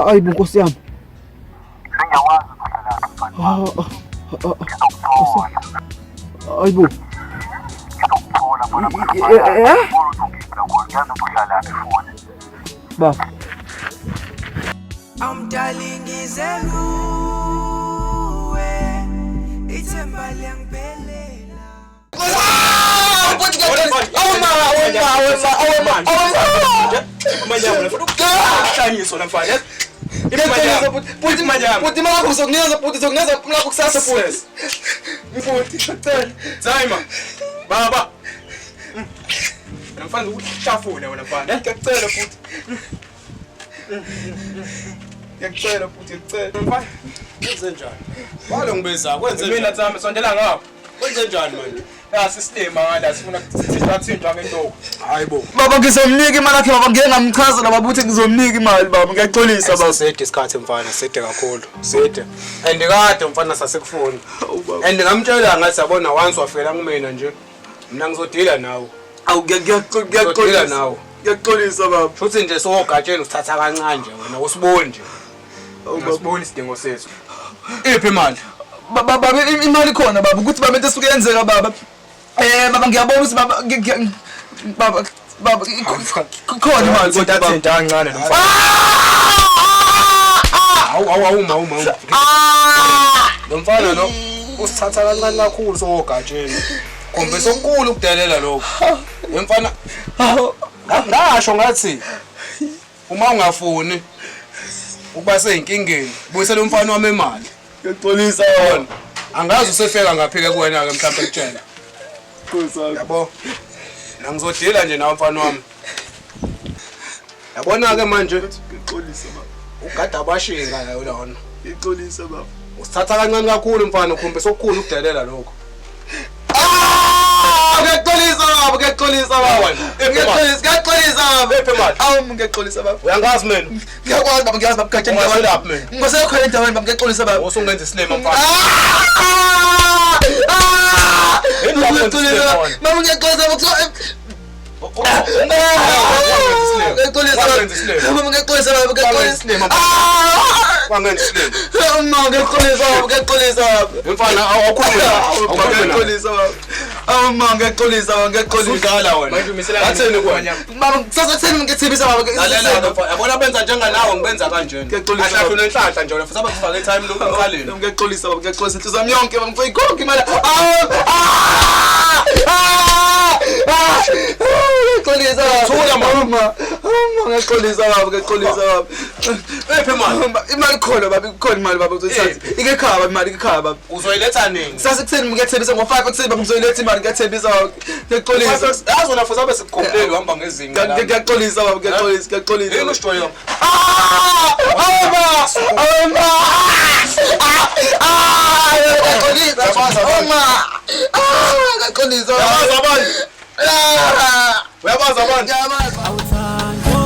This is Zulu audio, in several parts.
Ay, bungkus yam. Ay, bu. Ba. I'm darling is a ithemba liyangiphelela. Baba. Mfana ukushafuna wena mfana. Ngiyacela futhi. Ngiyacela futhi ngicela. Mfana, wenze njani? Walo ngibeza, kwenze mina tsami sondela ngapha. Kwenze njani manje? Sisitema ngala sifuna sithathintwa ngenhloko. Hayibo. Baba ngizomnika imali yakhe baba ngeke ngamchaza baba uthi ngizomnika imali baba ngiyaxolisa baba. Sede isikhathi mfana, sede kakhulu. Sede. And kade mfana sasekufuna. And ngamtshela ngathi yabona once wafela kumina nje. Mina ngizodila nawe. Awu ngiyaxolisa nawe. Ngiyaxolisa baba. Futhi nje sogatsheni usithatha kancane nje wena usiboni nje. Awuboni isidingo sethu. Iphi imali? Baba imali khona baba ukuthi baba into esuke yenzeka baba. Baba ngiyabona ukuthi baba khona imali kodwa athinta kancane lo mfana. Awu. Lo mfana lo usithatha kancane kakhulu sogatsheni. Khombisa okukhulu ukudelela lokho. Emfana ngasho ngathi uma ungafuni ukuba seyinkingeni buyisela umfana wami imali. Ngixolisa wona. Angazi usefeka ngaphike kuwena ke mhlawumbe ekutshela. Yabo. Ngizodila nje nawe mfana wami. Yabona ke manje ngixolisa baba. Ugada abashinga la lona. Ngixolisa baba. Usithatha kancane kakhulu mfana ukhombisa okukhulu ukudelela lokho. Ngiyaqolisa baba. Ngiyaqolisa baba. Ephe manje. Awu ngiyaqolisa baba. Uyangazi mina? Ngiyakwazi baba ngiyazi baba gatsha ngiyaphi mina? Ngosekho endaweni baba ngiyaqolisa baba. Usungenza isilema mfana. Mama ngiyaqolisa baba. Thula mama. Ngiyaqolisa baba, ngiyaqolisa baba. Ephe manje? Imali khona baba, ikhona imali baba uzoyithatha. Ikekhaya baba imali ikekhaya baba. Uzoyiletha nini? Sasekutheni ngiyathembisa ngo5 ekuseni baba ngizoyiletha imali ngiyathembisa baba. Ngiyaqolisa. Yazona futhi abe sikukhombeleli uhamba ngezinga la. Ngiyaqolisa baba, ngiyaqolisa, ngiyaqolisa. Yini usho yona? Ngiyaqolisa. Uyabaza abantu. Awuthando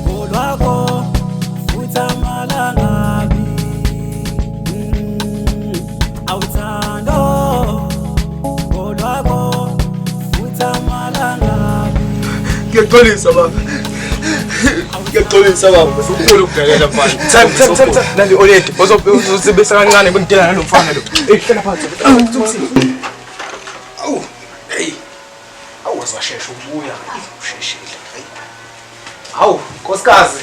kolwakho futhi amalangabi. Awuthando kolwakho futhi amalangabi. Ngiyaqolisa baba. Ngiyaqolisa baba. Usukhulu ukudelela mfana. Thamthamtha nali already. Uzobesa kancane bengidela nalo mfana lo. Hlala phansi. Awu. Hey. Awuzashesha ukubuya. Usheshile. Hawu, nkosikazi.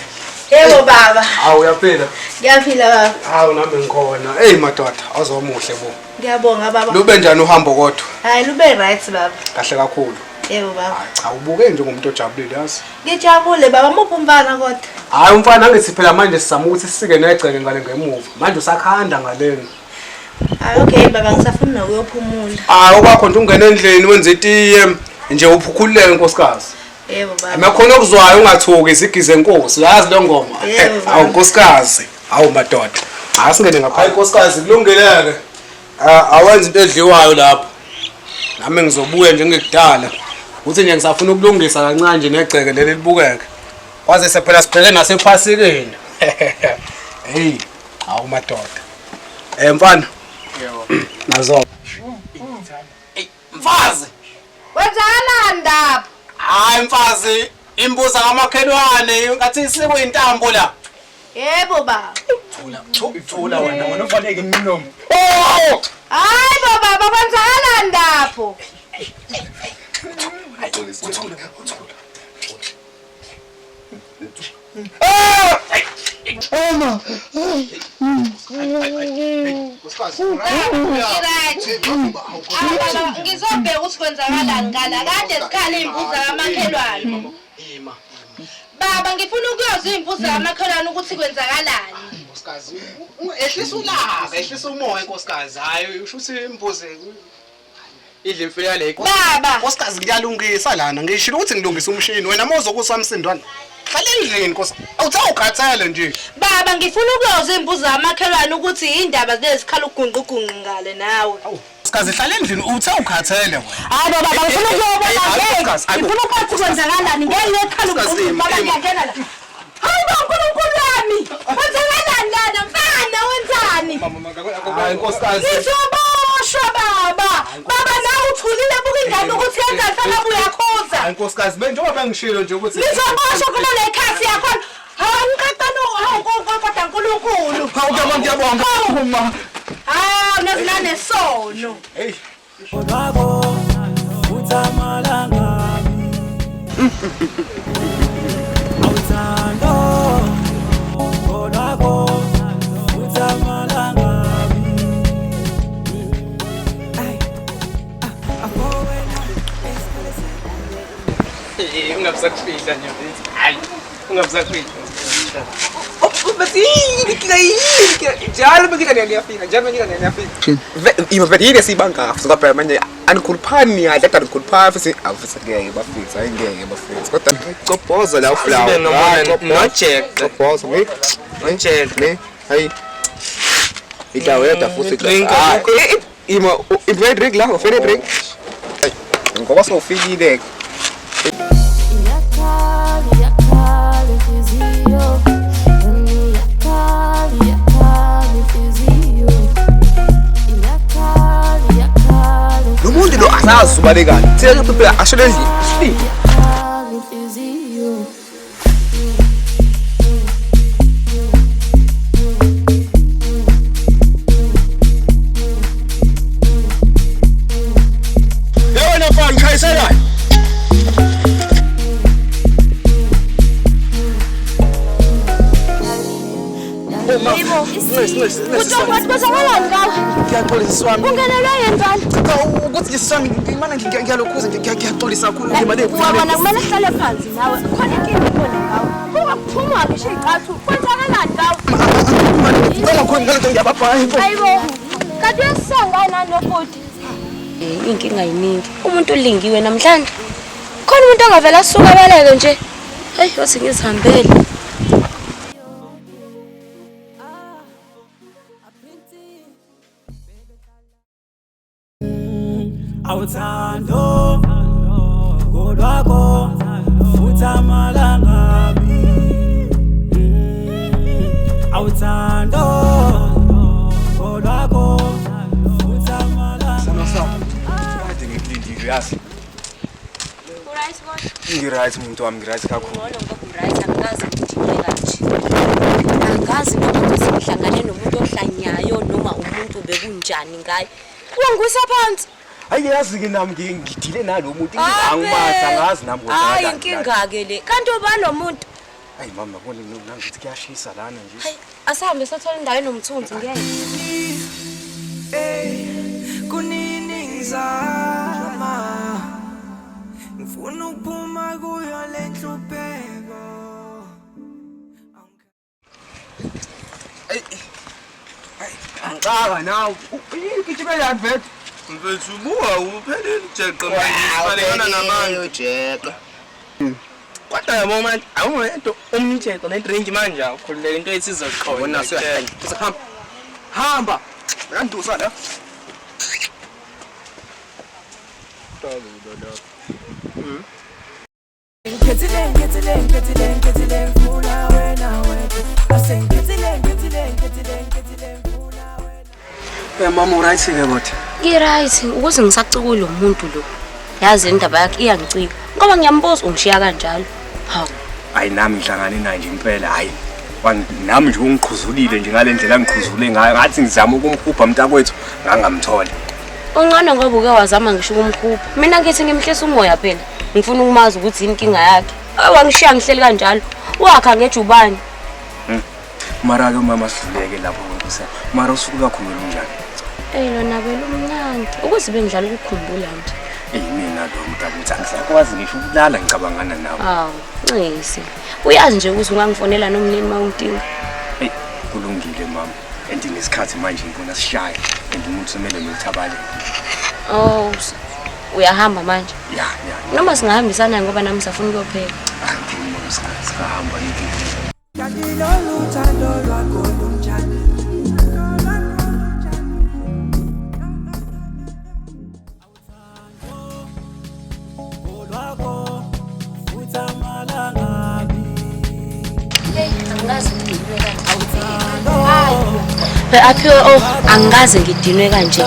Yebo baba. Hawu uyaphila. Ngiyaphila baba. Hawu nami ngikhona. Hey madoda, awuzomuhle bo. Ngiyabonga baba. Lube njani uhambo kodwa? Hayi lube right baba. Kahle kakhulu. Yebo baba. Cha ubuke nje ngumuntu ojabulile yazi. Ngijabule baba, muphi umfana kodwa? Hayi umfana angithi phela manje sizama ukuthi sisike negceke ngale ngemuva. Manje usakhanda ngaleni. Hayi okay baba, ngisafuna nokuyophumula. Hayi okwakho nje ungena endlini wenze itiye nje uphukhuleke nkosikazi. Yebo baba. Amakhona okuzwayo ungathuki izigize enkosi. Uyazi lo ngoma? Awu nkosikazi. Awu madoda. Cha singene ngapha. Hayi nkosikazi kulungeleke. Awenza into edliwayo lapha. Nami ngizobuya nje ngekudala. Uthi nje ngisafuna ukulungisa kancane nje negceke leli libukeke. Kwaze sephela sibheke nasephasikeni. Hey, awu madoda. Mfana. Yebo. Nazo. Hey, mfazi. Wenzakala ndaba? Hayi mfazi, Imbuza kamakhelwane ngathi sekuyintambo la. Yebo baba. Thula wena wena ufanele nginomo. Hayi baba kwenzakalani lapho? Mama. Ngizobheka ukuthi kwenzakalani ngala kade sikhala imbuzi kamakhelwane. Baba ngifuna ukuyoza imbuzi kamakhelwane ukuthi kwenzakalani. Nkosikazi, ehlisa ulaka, ehlisa umoya nkosikazi. Hayi usho ukuthi imbuzi idle imfela le. Baba. Nkosikazi ngiyalungisa lana. Ngishilo ukuthi ngilungisa umshini. Wena mawuzokusa umsindwana. Hlale endlini nkosikazi. Awuthawukhathele nje. Baba ngifuna ukuyoza imbuzi kamakhelwane ukuthi indaba lezikhala ugunqugunqu ngale nawe. Nkosikazi hlale endlini uthawukhathele wena. Hayi baba ngifuna ukuyobona ngeke. Ngifuna ukwazi kwenzakalani ngeke ngekhala ugunqugunqu baba ngiyangena la. Hayi uNkulunkulu wami. Kwenzakalani lana mfana wenzani? Hayi nkosikazi. Ngizoboshwa baba. Baba nawe uthulile buka ingane ukuthi yenza mfana uyakhoza. Hayi nkosikazi njengoba bengishilo nje ukuthi Ngizoboshwa kulole ekhasi yakho. Hayi ngiqaqano kodwa uNkulunkulu. Hawu ke ngiyabonga uma. Nezilane sono. hey Kodwako uthamalangami awuthando kodwako uthamalangami ay afowena ungabusakufihla nje hayi ungabusakufihla njalo bengika ngiyafika imavele sibanga futhi phela manje anikhuluphani yadla kodwa nikhuluphani futhi awufisa ngeke bafix ayingeke bafix kodwa cobhoza la uflower no check cobhoza ne check ne hayi itawe yada futhi ima ived drink la ufene drink ngoba sofikile umuntu lo asazi ubalekani thina phela ashele endlini yona mfana ngikhayisela Kuthiwa kwenzakalani ngawe? Ngiyaxolisa wami. Ungenelwe yenzani? Ukuthi sisami ngimana ngiyalokhuza ngiyaxolisa kakhulu ngimane. Wabona kumele sihlale phansi nawe. Khona inkinga ikhona ngawe. Ungakuphuma ngisho icathu. Kwenzakalani ngawe? Ngicela khona ngale ngiyababhayi. Hayibo. Kanti uyasanga nani nobhuti? Inkinga yiningi. Umuntu ulingiwe namhlanje. Khona umuntu angavela asuka baleke nje. Hey, wathi ngizihambele. awuthando kodwako uthamalangami awuthando kodwako uthamalangami kade ngikulindile yazi Uright boy. ngiright umuntu wami ngiright kakhulu Ngolo ngoba uright angikaze ngidinge kanje. Angikazi ukuthi sihlangane nomuntu ohlanyayo noma umuntu bekunjani ngaye. Wangisa phansi. hayi yazi ke nami ngidile nalo muntu angimazi angazi nami kodwa hayi inkinga ke le. Kanti uba nomuntu. hayi mama ngone nangithi kuyashisa lana nje Hayi, asihambe sathola indawo enomthunzi ngeke. kunini ngizama ngifuna ukuphuma kuyo le nhlupheko Ngicaka nawe. Igijimela advert. mfethu buka uphelele jeqe manje sibalekana nabantu jeqe kodwa yabo manje awungento umjeqe nedrink manje akukhululeka into ethiza zikhona wona hamba hamba yandusa la ngithile ngifuna wena ase ngithile mama uright ke kodwa Ngiright ukuze ngisacukule umuntu lo. Yazi indaba yakhe iyangicika. Ngoba ngiyambuza ungishiya kanjalo. Hawu. Hayi nami ngihlangane naye nje impela hayi. Nami nje ungiqhuzulile nje ngale ndlela ngiqhuzule ngayo ngathi ngizama ukumkhupha mntakwethu ngangamthola. Ongqana ngoba uke wazama ngisho ukumkhupha. Mina ngithi ngimhlisa umoya phela. Ngifuna ukumazi ukuthi yini inkinga yakhe. Wangishiya ngihleli kanjalo. Wakha ngejubane. Mara ke mama sidluleke lapho ngokusa. Mara usuku kakhulu njani? Lona belo mnandi. Ukuthi bengidlala ukukhumbula nje. Mina lo mntakwethu angisakwazi ngisho ukulala ngicabangana nawe. Hawu, Nxesi. Uyazi nje ukuthi ungangifonela nomnini mawuntinga. Kulungile mama. And ngesikhathi manje ngibona sishaya and umuntu semele nothabale. Oh, uyahamba manje? Ya. Noma singahambisana ngoba nami safuna ukuyopheka. Angiboni sikahamba ngithi. Kanilolu thando lwakho lunjani Angikaze ngidinwe kanje.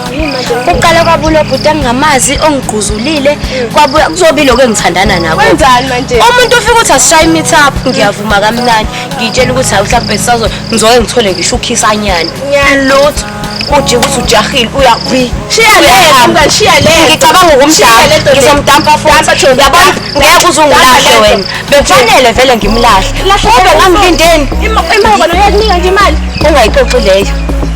Kuqala kwabula bhuti angingamazi ongigquzulile kwabuya kuzobile okengithandana nabo. Wenzani manje? Umuntu ufika uthi asishaye meet up ngiyavuma kamnandi. Ngitshela ukuthi hawu mhlawumbe sisazo ngizoke ngithole ngisho ukhisanyana. Lutho uje ukuthi ujahile uyaqhwi. Shiya le, ungashiya le. Ngicabanga ukumdampa. Ngizomdampa futhi. Yabona ngeke uzungilahle wena. Bekufanele vele ngimlahle. Ube ngangilindeni. Imali uyakunika nje imali. Ungayixoxi leyo.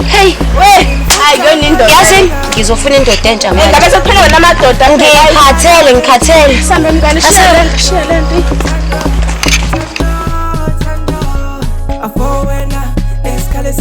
Hey, we, hayi yona indoda. Yazi ngizofuna indoda entsha manje. Ngabe sekuphela namadoda. Ngikhathele. Sambe mngani shiya lento. afowena esikhale